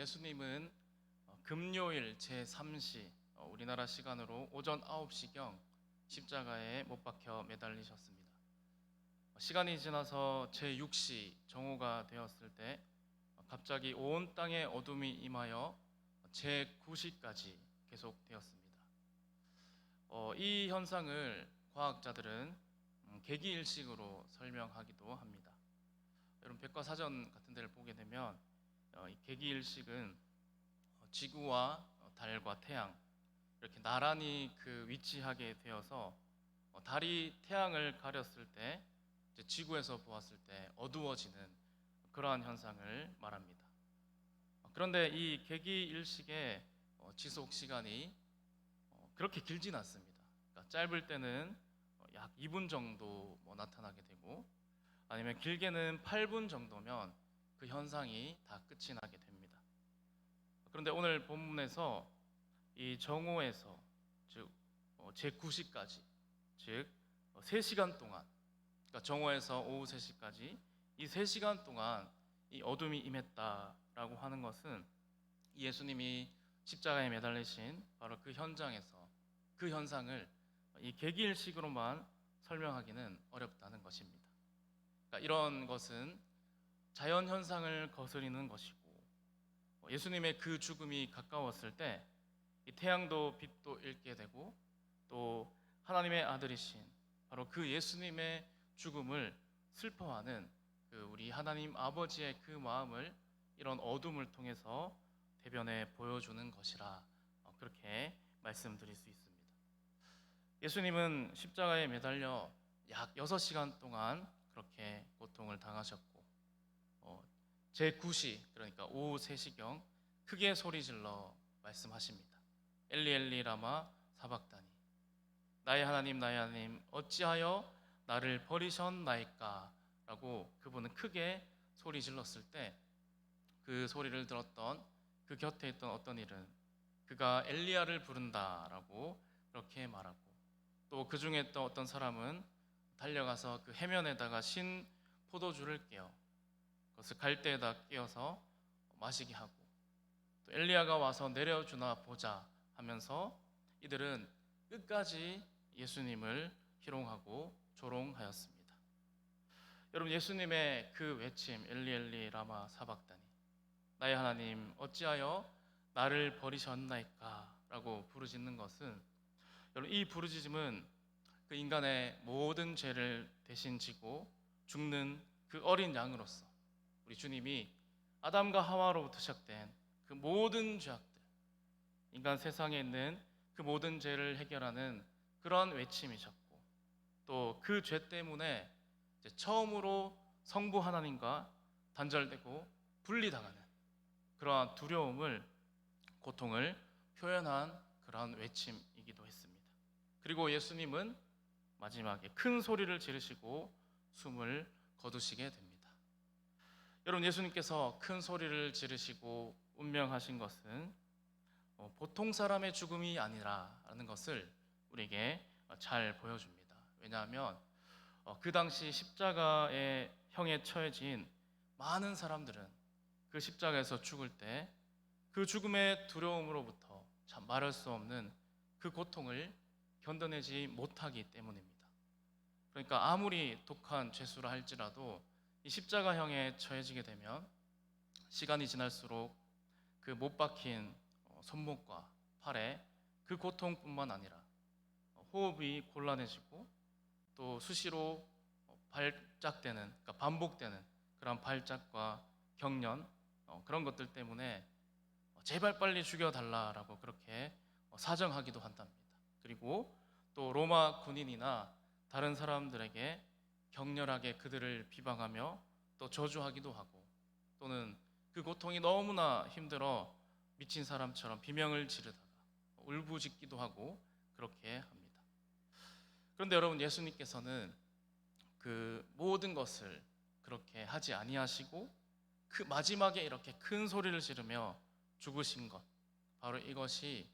예수님은 금요일 제3시 우리나라 시간으로 오전 9시경 십자가에 못 박혀 매달리셨습니다. 시간이 지나서 제6시 정오가 되었을 때 갑자기 온 땅에 어둠이 임하여 제9시까지 계속되었습니다. 이 현상을 과학자들은 개기일식으로 설명하기도 합니다. 여러분 백과사전 같은 데를 보게 되면 이 개기일식은 지구와 달과 태양 이렇게 나란히 위치하게 되어서 달이 태양을 가렸을 때 지구에서 보았을 때 어두워지는 그러한 현상을 말합니다. 그런데 이 개기일식의 지속 시간이 그렇게 길진 않습니다. 그러니까 짧을 때는 약 2분 정도 나타나게 되고, 아니면 길게는 8분 정도면 그 현상이 다 끝이 나게 됩니다. 그런데 오늘 본문에서 이 정오에서 즉 제9시까지, 즉 3시간 동안, 그러니까 정오에서 오후 3시까지 이 3시간 동안 이 어둠이 임했다라고 하는 것은 예수님이 십자가에 매달리신 바로 그 현장에서 그 현상을 이 개기일식으로만 설명하기는 어렵다는 것입니다. 그러니까 이런 것은 자연 현상을 거스리는 것이고, 예수님의 그 죽음이 가까웠을 때 이 태양도 빛도 잃게 되고, 또 하나님의 아들이신 바로 그 예수님의 죽음을 슬퍼하는 우리 하나님 아버지의 그 마음을 이런 어둠을 통해서 대변해 보여주는 것이라 그렇게 말씀드릴 수 있습니다. 예수님은 십자가에 매달려 약 6시간 동안 그렇게 고통을 당하셨고, 제9시 그러니까 오후 3시경 크게 소리질러 말씀하십니다. 엘리 엘리 라마 사박다니, 나의 하나님 어찌하여 나를 버리셨나이까 라고 그분은 크게 소리 질렀을 때 그 소리를 들었던 그 곁에 있던 어떤 이는 그가 엘리야를 부른다라고 그렇게 말하고, 또 그 중에 또 어떤 사람은 달려가서 그 해면에다가 신 포도주를 깨어 그것을 갈대에다 끼워서 마시게 하고, 또 엘리야가 와서 내려주나 보자 하면서 이들은 끝까지 예수님을 희롱하고 조롱하였습니다. 여러분, 예수님의 그 외침 엘리 엘리 라마 사박다니, 나의 하나님 어찌하여 나를 버리셨나이까 라고 부르짖는 것은, 여러분 이 부르짖음은 그 인간의 모든 죄를 대신 지고 죽는 그 어린 양으로서 우리 주님이 아담과 하와로부터 시작된 그 모든 죄악들, 인간 세상에 있는 그 모든 죄를 해결하는 그러한 외침이셨고, 또 그 죄 때문에 처음으로 성부 하나님과 단절되고 분리당하는 그러한 두려움을, 고통을 표현한 그러한 외침이기도 했습니다. 그리고 예수님은 마지막에 큰 소리를 지르시고 숨을 거두시게 됩니다. 여러분, 예수님께서 큰 소리를 지르시고 운명하신 것은 보통 사람의 죽음이 아니라는 것을 우리에게 잘 보여줍니다. 왜냐하면 그 당시 십자가의 형에 처해진 많은 사람들은 그 십자가에서 죽을 때 그 죽음의 두려움으로부터 참 말할 수 없는 그 고통을 견뎌내지 못하기 때문입니다. 그러니까 아무리 독한 죄수라 할지라도 이 십자가형에 처해지게 되면 시간이 지날수록 그 못 박힌 손목과 팔에 그 고통뿐만 아니라 호흡이 곤란해지고, 또 수시로 발작되는, 그러니까 반복되는 그런 발작과 경련, 그런 것들 때문에 제발 빨리 죽여달라라고 그렇게 사정하기도 한답니다. 그리고 또 로마 군인이나 다른 사람들에게 격렬하게 그들을 비방하며 또 저주하기도 하고, 또는 그 고통이 너무나 힘들어 미친 사람처럼 비명을 지르다가 울부짖기도 하고 그렇게 합니다. 그런데 여러분, 예수님께서는 그 모든 것을 그렇게 하지 아니하시고 그 마지막에 이렇게 큰 소리를 지르며 죽으신 것, 바로 이것이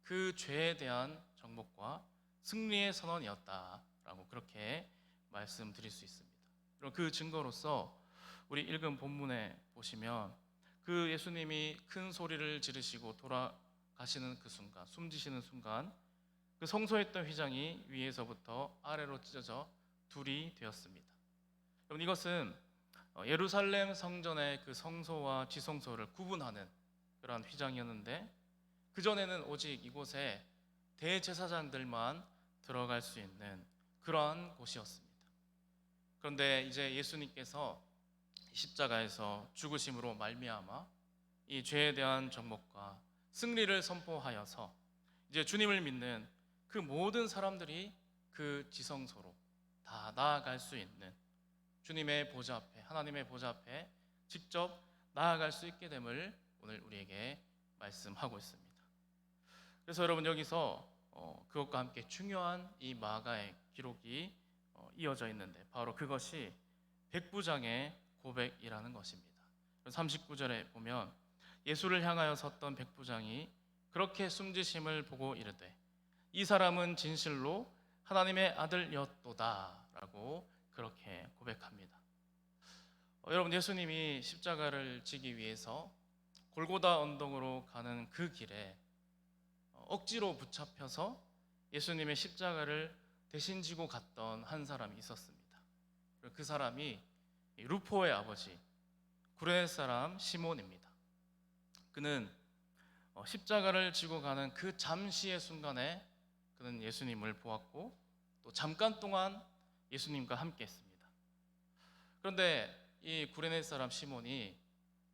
그 죄에 대한 정복과 승리의 선언이었다라고 그렇게 말씀드릴 수 있습니다. 그럼 그 증거로서 우리 읽은 본문에 보시면 그 예수님이 큰 소리를 지르시고 돌아가시는 그 순간, 숨지시는 순간 그 성소했던 휘장이 위에서부터 아래로 찢어져 둘이 되었습니다. 여러분, 이것은 예루살렘 성전의 그 성소와 지성소를 구분하는 그러한 휘장이었는데, 그전에는 오직 이곳에 대제사장들만 들어갈 수 있는 그러한 곳이었습니다. 그런데 이제 예수님께서 십자가에서 죽으심으로 말미암아 이 죄에 대한 정복과 승리를 선포하여서 이제 주님을 믿는 그 모든 사람들이 그 지성소로 다 나아갈 수 있는, 주님의 보좌 앞에, 하나님의 보좌 앞에 직접 나아갈 수 있게 됨을 오늘 우리에게 말씀하고 있습니다. 그래서 여러분, 여기서 그것과 함께 중요한 이 마가의 기록이 이어져 있는데, 바로 그것이 백부장의 고백이라는 것입니다. 39절에 보면 예수를 향하여 섰던 백부장이 그렇게 숨지심을 보고 이르되 이 사람은 진실로 하나님의 아들이었도다 라고 그렇게 고백합니다. 여러분, 예수님이 십자가를 지기 위해서 골고다 언덕으로 가는 그 길에 억지로 붙잡혀서 예수님의 십자가를 대신 지고 갔던 한 사람이 있었습니다. 그 사람이 루포의 아버지 구레네 사람 시몬입니다. 그는 십자가를 지고 가는 그 잠시의 순간에 그는 예수님을 보았고 또 잠깐 동안 예수님과 함께 했습니다. 그런데 이 구레네 사람 시몬이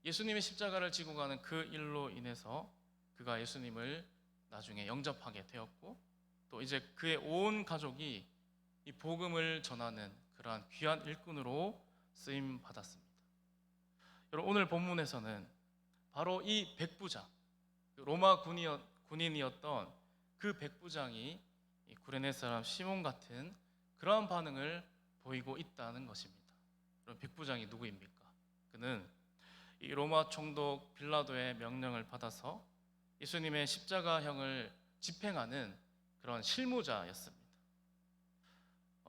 예수님의 십자가를 지고 가는 그 일로 인해서 그가 예수님을 나중에 영접하게 되었고, 또 이제 그의 온 가족이 이 복음을 전하는 그러한 귀한 일꾼으로 쓰임 받았습니다. 여러분, 오늘 본문에서는 바로 이 백부장, 로마 군인이었던 그 백부장이 이 구레네 사람 시몬 같은 그러한 반응을 보이고 있다는 것입니다. 그럼 백부장이 누구입니까? 그는 이 로마 총독 빌라도의 명령을 받아서 예수님의 십자가형을 집행하는 그런 실무자였습니다.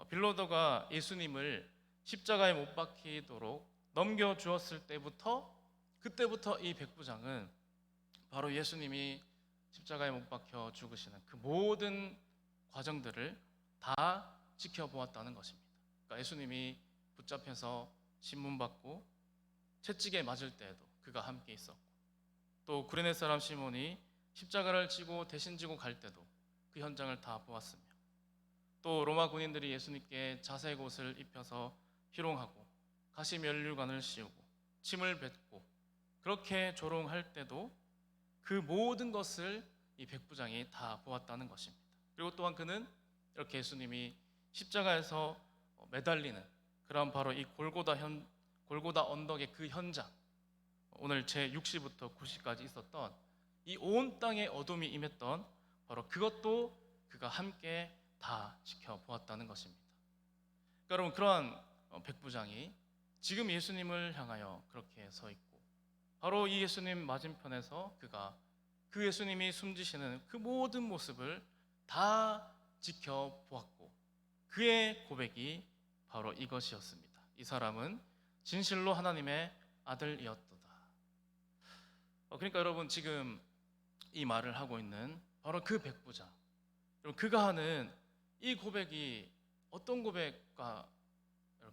빌라도가 예수님을 십자가에 못 박히도록 넘겨주었을 그때부터 이 백부장은 바로 예수님이 십자가에 못 박혀 죽으시는 그 모든 과정들을 다 지켜보았다는 것입니다. 그러니까 예수님이 붙잡혀서 신문받고 채찍에 맞을 때에도 그가 함께 있었고, 또 구레네 사람 시몬이 십자가를 지고 대신 지고 갈 때도 그 현장을 다 보았으며, 또 로마 군인들이 예수님께 자색 옷을 입혀서 희롱하고 가시 면류관을 씌우고 침을 뱉고 그렇게 조롱할 때도 그 모든 것을 이 백부장이 다 보았다는 것입니다. 그리고 또한 그는 이렇게 예수님이 십자가에서 매달리는 그런 바로 이 골고다 언덕의 그 현장, 오늘 제6시부터 9시까지 있었던 이 온 땅에 어둠이 임했던 바로 그것도 그가 함께 다 지켜보았다는 것입니다. 그러니까 여러분, 그러한 백부장이 지금 예수님을 향하여 그렇게 서 있고, 바로 이 예수님 맞은편에서 그가 그 예수님이 숨지시는 그 모든 모습을 다 지켜보았고, 그의 고백이 바로 이것이었습니다. 이 사람은 진실로 하나님의 아들이었도다. 그러니까 여러분, 지금 이 말을 하고 있는 바로 그 백부장, 그가 하는 이 고백이 어떤 고백과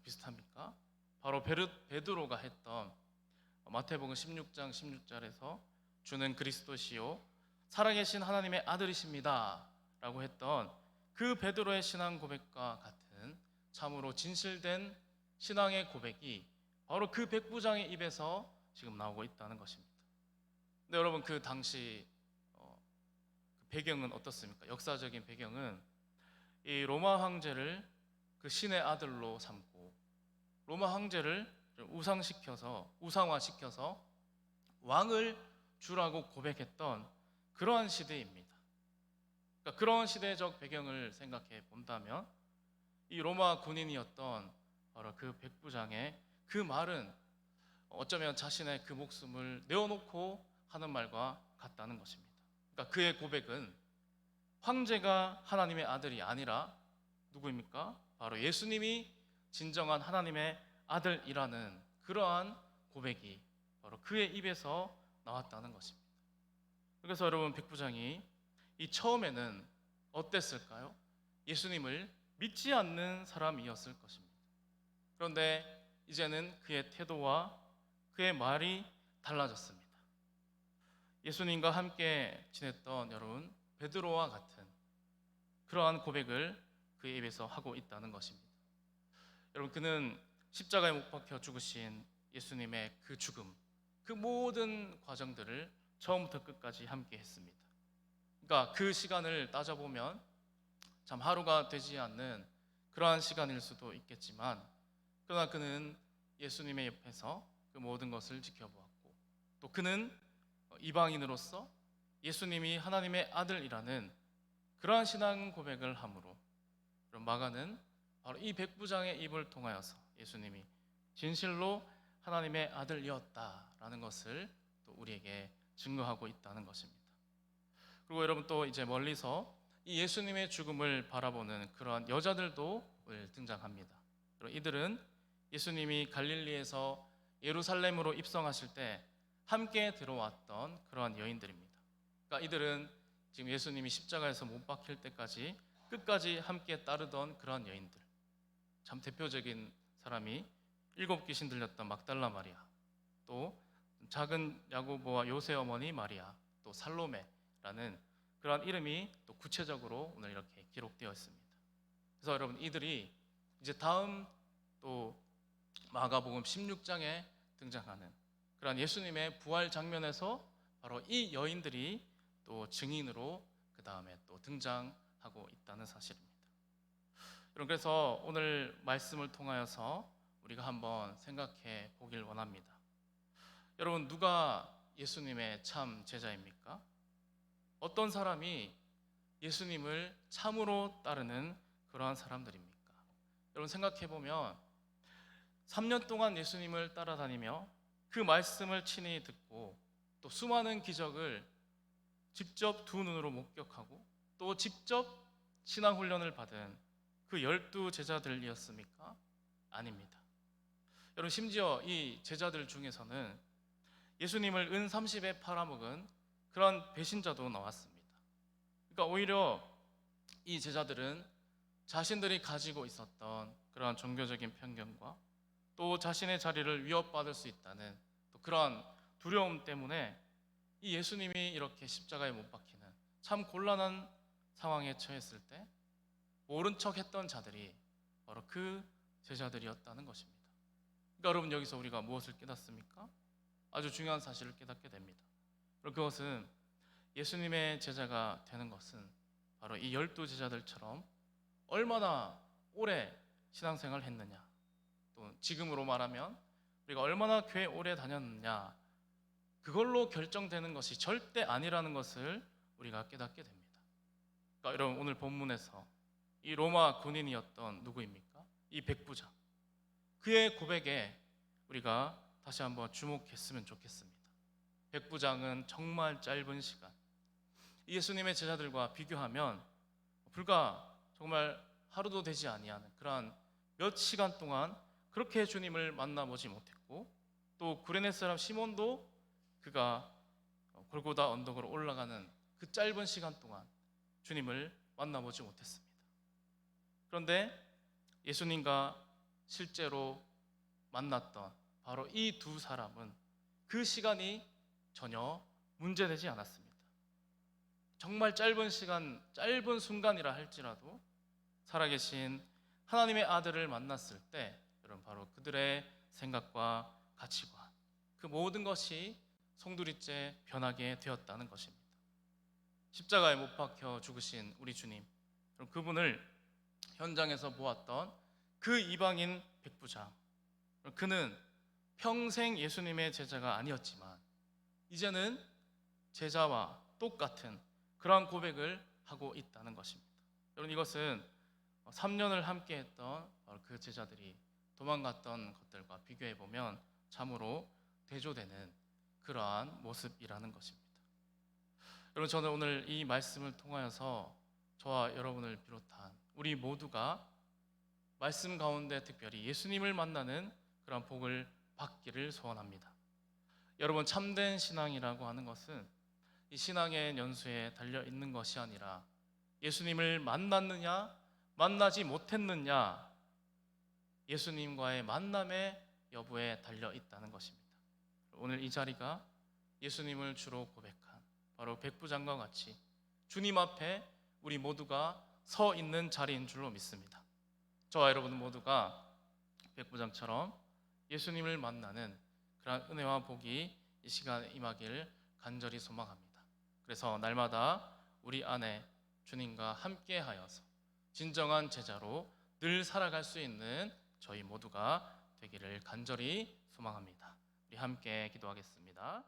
비슷합니까? 바로 베드로가 했던 마태복음 16장 16절에서 주는 그리스도시요 살아계신 하나님의 아들이십니다 라고 했던 그 베드로의 신앙 고백과 같은 참으로 진실된 신앙의 고백이 바로 그 백부장의 입에서 지금 나오고 있다는 것입니다. 근데 여러분, 그 당시 그 배경은 어떻습니까? 역사적인 배경은 이 로마 황제를 그 신의 아들로 삼고 로마 황제를 우상화시켜서 왕을 주라고 고백했던 그러한 시대입니다. 그러니까 그런 시대적 배경을 생각해 본다면 이 로마 군인이었던 바로 그 백부장의 그 말은 어쩌면 자신의 그 목숨을 내어놓고 하는 말과 같다는 것입니다. 그러니까 그의 고백은 황제가 하나님의 아들이 아니라 누구입니까? 바로 예수님이 진정한 하나님의 아들이라는 그러한 고백이 바로 그의 입에서 나왔다는 것입니다. 그래서 여러분, 백부장이 이 처음에는 어땠을까요? 예수님을 믿지 않는 사람이었을 것입니다. 그런데 이제는 그의 태도와 그의 말이 달라졌습니다. 예수님과 함께 지냈던 여러분, 베드로와 같은 그러한 고백을 그의 입에서 하고 있다는 것입니다. 여러분, 그는 십자가에 못 박혀 죽으신 예수님의 그 죽음, 그 모든 과정들을 처음부터 끝까지 함께 했습니다. 그러니까 그 시간을 따져보면 참 하루가 되지 않는 그러한 시간일 수도 있겠지만, 그러나 그는 예수님의 옆에서 그 모든 것을 지켜보았고, 또 그는 이방인으로서 예수님이 하나님의 아들이라는 그러한 신앙 고백을 함으로, 그럼 마가는 바로 이 백부장의 입을 통하여서 예수님이 진실로 하나님의 아들이었다라는 것을 또 우리에게 증거하고 있다는 것입니다. 그리고 여러분, 또 이제 멀리서 이 예수님의 죽음을 바라보는 그러한 여자들도 등장합니다. 이들은 예수님이 갈릴리에서 예루살렘으로 입성하실 때 함께 들어왔던 그러한 여인들입니다. 그러니까 이들은 지금 예수님이 십자가에서 못 박힐 때까지 끝까지 함께 따르던 그러한 여인들. 참 대표적인 사람이 7 귀신 들렸던 막달라 마리아, 또 작은 야고보와 요새 어머니 마리아, 또 살로메라는 그러한 이름이 또 구체적으로 오늘 이렇게 기록되어 있습니다. 그래서 여러분, 이들이 이제 다음 또 마가복음 16장에 등장하는 그러한 예수님의 부활 장면에서 바로 이 여인들이 또 증인으로 그 다음에 또 등장하고 있다는 사실입니다. 여러분, 그래서 오늘 말씀을 통하여서 우리가 한번 생각해 보길 원합니다. 여러분, 누가 예수님의 참 제자입니까? 어떤 사람이 예수님을 참으로 따르는 그러한 사람들입니까? 여러분, 생각해 보면 3년 동안 예수님을 따라다니며 그 말씀을 친히 듣고 또 수많은 기적을 직접 두 눈으로 목격하고 또 직접 신앙 훈련을 받은 그 12 제자들이었습니까? 아닙니다. 여러분, 심지어 이 제자들 중에서는 예수님을 은 30에 팔아먹은 그런 배신자도 나왔습니다. 그러니까 오히려 이 제자들은 자신들이 가지고 있었던 그러한 종교적인 편견과 또 자신의 자리를 위협받을 수 있다는 또 그러한 두려움 때문에 이 예수님이 이렇게 십자가에 못 박히는 참 곤란한 상황에 처했을 때 모른 척 했던 자들이 바로 그 제자들이었다는 것입니다. 그러니까 여러분, 여기서 우리가 무엇을 깨닫습니까? 아주 중요한 사실을 깨닫게 됩니다. 그리고 그것은 예수님의 제자가 되는 것은 바로 이 12 제자들처럼 얼마나 오래 신앙생활을 했느냐, 또 지금으로 말하면 우리가 얼마나 교회 오래 다녔느냐, 그걸로 결정되는 것이 절대 아니라는 것을 우리가 깨닫게 됩니다. 그러니까 여러분, 오늘 본문에서 이 로마 군인이었던 누구입니까? 이 백부장. 그의 고백에 우리가 다시 한번 주목했으면 좋겠습니다. 백부장은 정말 짧은 시간, 예수님의 제자들과 비교하면 불과 정말 하루도 되지 아니하는 그러한 몇 시간 동안 그렇게 주님을 만나보지 못했고, 또 구레네 사람 시몬도 그가 골고다 언덕으로 올라가는 그 짧은 시간 동안 주님을 만나보지 못했습니다. 그런데 예수님과 실제로 만났던 바로 이 두 사람은 그 시간이 전혀 문제되지 않았습니다. 정말 짧은 시간, 짧은 순간이라 할지라도 살아계신 하나님의 아들을 만났을 때 여러분, 바로 그들의 생각과 가치관, 그 모든 것이 송두리째 변하게 되었다는 것입니다. 십자가에 못 박혀 죽으신 우리 주님, 그분을 현장에서 보았던 그 이방인 백부장, 그는 평생 예수님의 제자가 아니었지만 이제는 제자와 똑같은 그러한 고백을 하고 있다는 것입니다. 여러분, 이것은 3년을 함께했던 그 제자들이 도망갔던 것들과 비교해 보면 참으로 대조되는 그러한 모습이라는 것입니다. 여러분, 저는 오늘 이 말씀을 통하여서 저와 여러분을 비롯한 우리 모두가 말씀 가운데 특별히 예수님을 만나는 그러한 복을 받기를 소원합니다. 여러분, 참된 신앙이라고 하는 것은 이 신앙의 연수에 달려 있는 것이 아니라 예수님을 만났느냐 만나지 못했느냐, 예수님과의 만남의 여부에 달려 있다는 것입니다. 오늘 이 자리가 예수님을 주로 고백한 바로 백부장과 같이 주님 앞에 우리 모두가 서 있는 자리인 줄로 믿습니다. 저와 여러분 모두가 백부장처럼 예수님을 만나는 그러한 은혜와 복이 이 시간에 임하기를 간절히 소망합니다. 그래서 날마다 우리 안에 주님과 함께하여서 진정한 제자로 늘 살아갈 수 있는 저희 모두가 되기를 간절히 소망합니다. 우리 함께 기도하겠습니다.